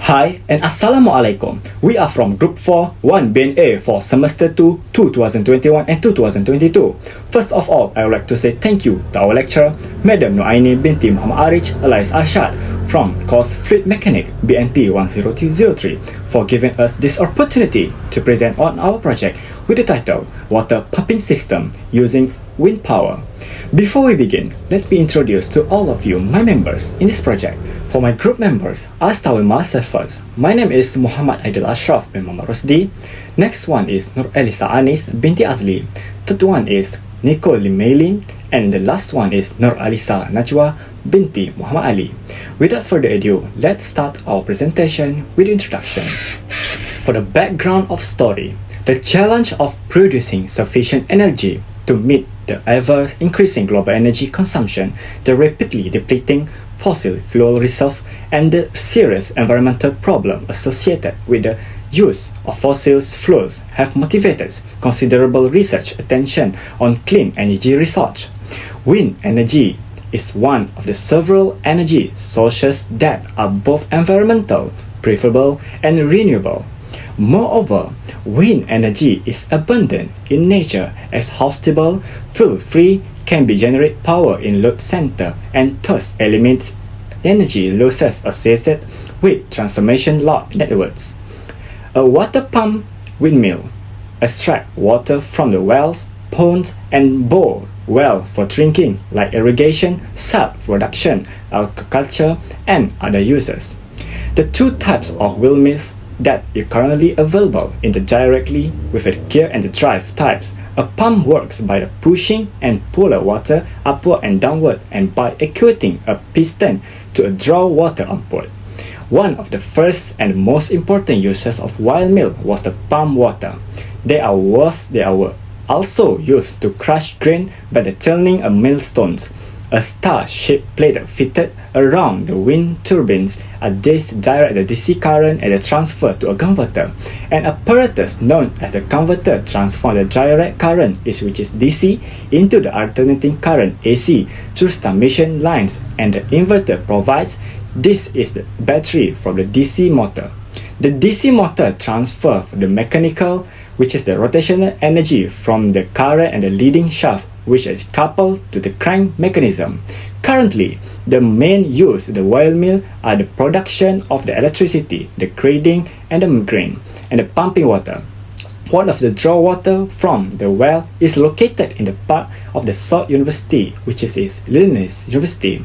Hi and Assalamualaikum. We are from Group 4, 1 BNA for Semester 2, 2021 and 2022. First of all, I would like to say thank you to our lecturer, Madam Nuaini binti Muhammad Arich alias Arshad from Course Fluid Mechanics BNP10303 for giving us this opportunity to present on our project with the title Water Pumping System using Wind Power. Before we begin, let me introduce to all of you my members in this project. For my group members, I'll start with myself first. My name is Muhammad Aidil Ashraf bin Muhammad Rosdi. Next one is Nur Elisa Anis binti Azli. Third one is Nicole Limailin. And the last one is Nur Alisa Najwa binti Muhammad Ali. Without further ado, let's start our presentation with introduction. For the background of story, the challenge of producing sufficient energy to meet the ever-increasing global energy consumption, the rapidly depleting fossil fuel reserve, and the serious environmental problem associated with the use of fossil fuels have motivated considerable research attention on clean energy research. Wind energy is one of the several energy sources that are both environmental, preferable, and renewable. Moreover, wind energy is abundant in nature as hospitable, fuel-free, can be generate power in load center and thus eliminates energy losses associated with transformation load networks. A water pump windmill extract water from the wells, ponds, and bore well for drinking like irrigation, sap production, agriculture, and other uses. The two types of windmills that are currently available in the directly with the gear and the drive types. A pump works by the pushing and pulling water upward and downward and by actuating a piston to draw water upward. One of the first and most important uses of windmill was the pump water. They are also used to crush grain by the turning of millstones. A star-shaped plate fitted around the wind turbines are these direct the DC current and the transfer to a converter. An apparatus known as the converter transforms the direct current, which is DC, into the alternating current AC through transmission lines, and the inverter provides this is the battery from the DC motor. The DC motor transfers the mechanical, which is the rotational energy from the current and the leading shaft, which is coupled to the crank mechanism. Currently, the main use of the windmill are the production of the electricity, the grading and the grain, and the pumping water. One of the draw water from the well is located in the part of the South University, which is Illinois University.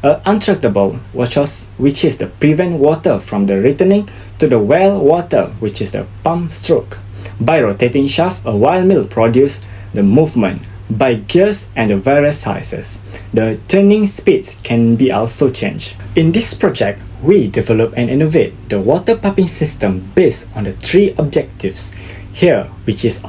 Untrackable washes, which is the prevent water from the returning to the well water, which is the pump stroke. By rotating shaft, a windmill produces the movement by gears and the various sizes. The turning speeds can be also changed. In this project, we develop and innovate the water pumping system based on the three objectives here, which is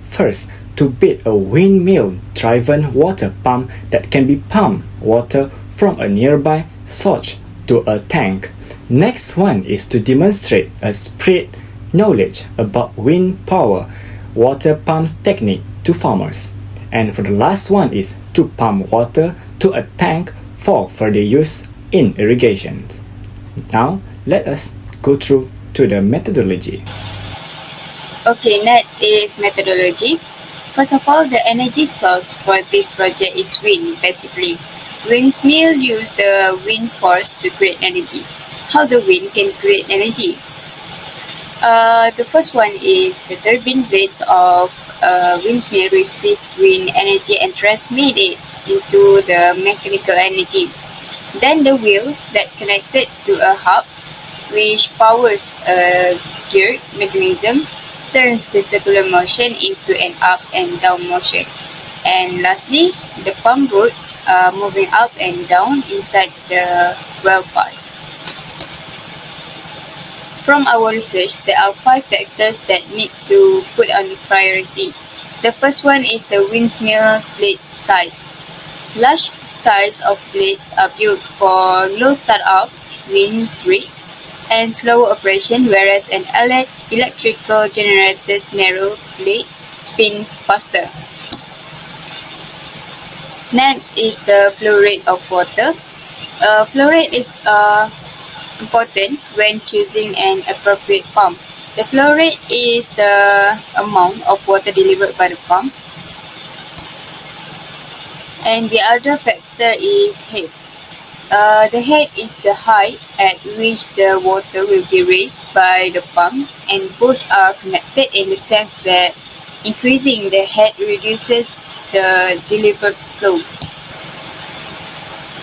first, to build a windmill-driven water pump that can be pumped water from a nearby source to a tank. Next one is to demonstrate a spread knowledge about wind power water pumps technique to farmers. And for the last one is to pump water to a tank for further use in irrigation. Now, let us go through to the methodology. Okay, next is methodology. First of all, the energy source for this project is wind, basically. Windmill use the wind force to create energy. How the wind can create energy? The first one is the turbine blades of windmill receive wind energy and transmit it into the mechanical energy. Then the wheel that connected to a hub, which powers a gear mechanism, turns the circular motion into an up and down motion. And lastly, the pump rod moving up and down inside the well part. From our research, there are 5 factors that need to put on priority. The first one is the windmill's blade size. Large size of blades are built for low startup wind rates and slow operation, whereas an electrical generator's narrow blades spin faster. Next is the flow rate of water. Flow rate is important when choosing an appropriate pump. The flow rate is the amount of water delivered by the pump, and the other factor is head. The head is the height at which the water will be raised by the pump, and both are connected in the sense that increasing the head reduces the delivered flow.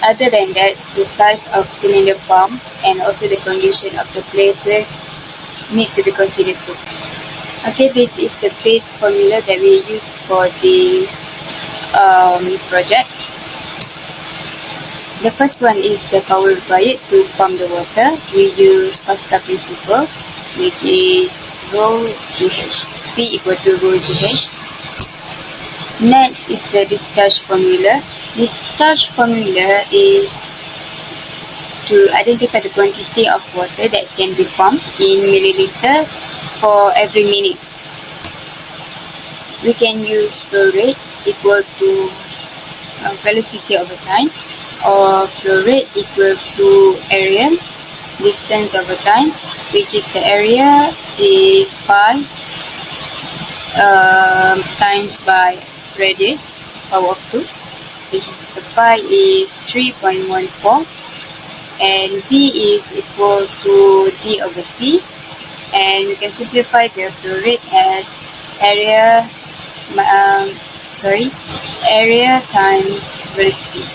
Other than that, the size of cylinder pump and also the condition of the places need to be considered too. Okay, this is the base formula that we use for this project. The first one is the power required to pump the water. We use Pascal principle, which is rho GH. P equal to rho GH. Next is the discharge formula. Discharge formula is to identify the quantity of water that can be pumped in milliliter for every minute. We can use flow rate equal to velocity over time, or flow rate equal to area distance over time, which is the area is pi times by radius power of 2, which is the pi is 3.14, and V is equal to d over t, and we can simplify the flow rate as area times velocity.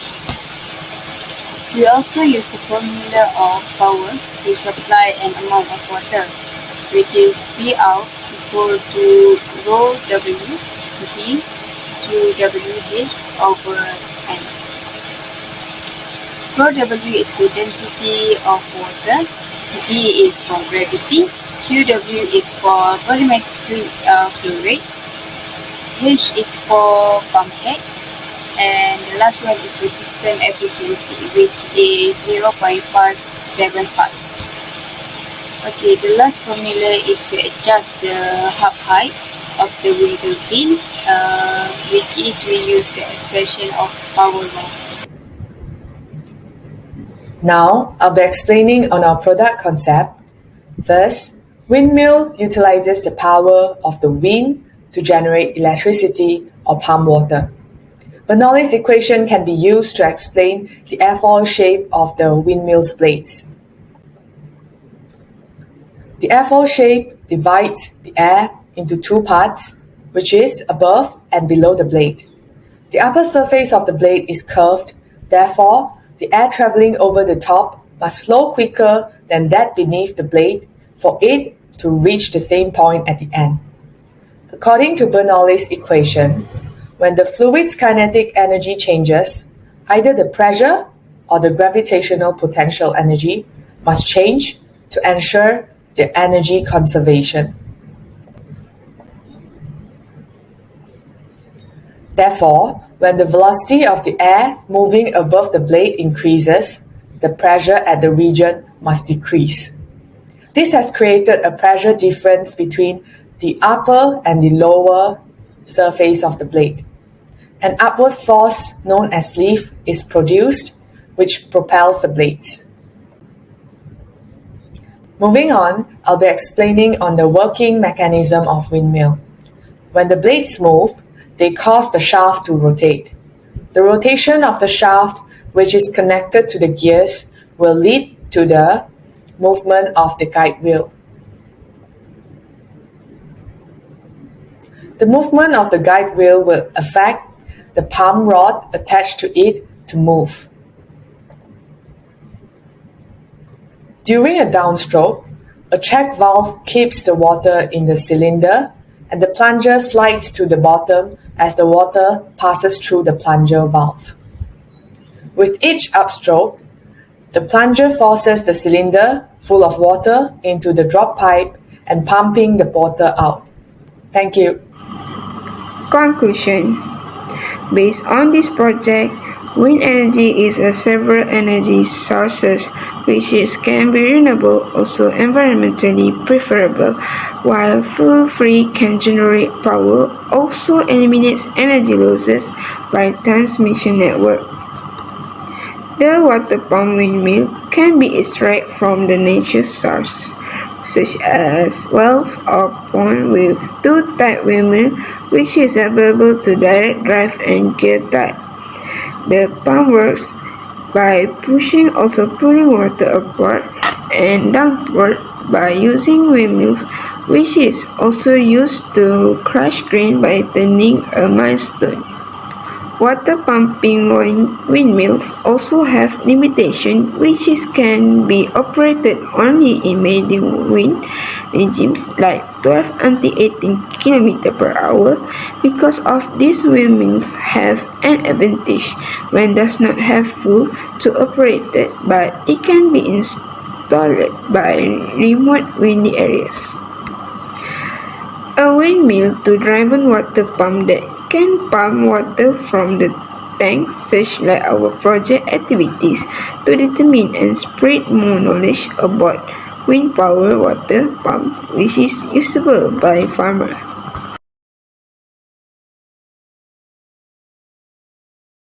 We also use the formula of power to supply an amount of water, which is P out equal to rho W G QWH over N. Rho W is the density of water, G is for gravity, QW is for volumetric flow rate, H is for pump head, and the last one is the system efficiency, which is 0.575. Okay, the last formula is to adjust the hub height of the wind turbine, which is we use the expression of power law. Now, I'll be explaining on our product concept. First, windmill utilizes the power of the wind to generate electricity or pump water. Bernoulli's equation can be used to explain the airfoil shape of the windmill's blades. The airfoil shape divides the air into two parts, which is above and below the blade. The upper surface of the blade is curved, therefore, the air traveling over the top must flow quicker than that beneath the blade for it to reach the same point at the end. According to Bernoulli's equation, when the fluid's kinetic energy changes, either the pressure or the gravitational potential energy must change to ensure the energy conservation. Therefore, when the velocity of the air moving above the blade increases, the pressure at the region must decrease. This has created a pressure difference between the upper and the lower surface of the blade. An upward force known as lift is produced, which propels the blades. Moving on, I'll be explaining on the working mechanism of windmill. When the blades move, they cause the shaft to rotate. The rotation of the shaft, which is connected to the gears, will lead to the movement of the guide wheel. The movement of the guide wheel will affect the pump rod attached to it to move. During a downstroke, a check valve keeps the water in the cylinder, and the plunger slides to the bottom as the water passes through the plunger valve. With each upstroke, the plunger forces the cylinder full of water into the drop pipe and pumping the water out. Thank you. Conclusion. Based on this project, wind energy is a several energy sources which can be renewable, also environmentally preferable, while fuel-free can generate power, also eliminates energy losses by transmission network. The water pump windmill can be extracted from the nature sources, such as wells or ponds with two-type windmill, which is available to direct drive and gear type. The pump works by also pulling water upward and downward by using windmills, which is also used to crush grain by turning a millstone. Water pumping windmills also have limitations, which can be operated only in medium wind regimes like 12 until 18 km per hour. Because of this, windmills have an advantage when does not have full to operate it, but it can be installed by remote windy areas. A windmill to driven water pump that can pump water from the tank, such like our project activities, to determine and spread more knowledge about wind power water pump, which is usable by farmers.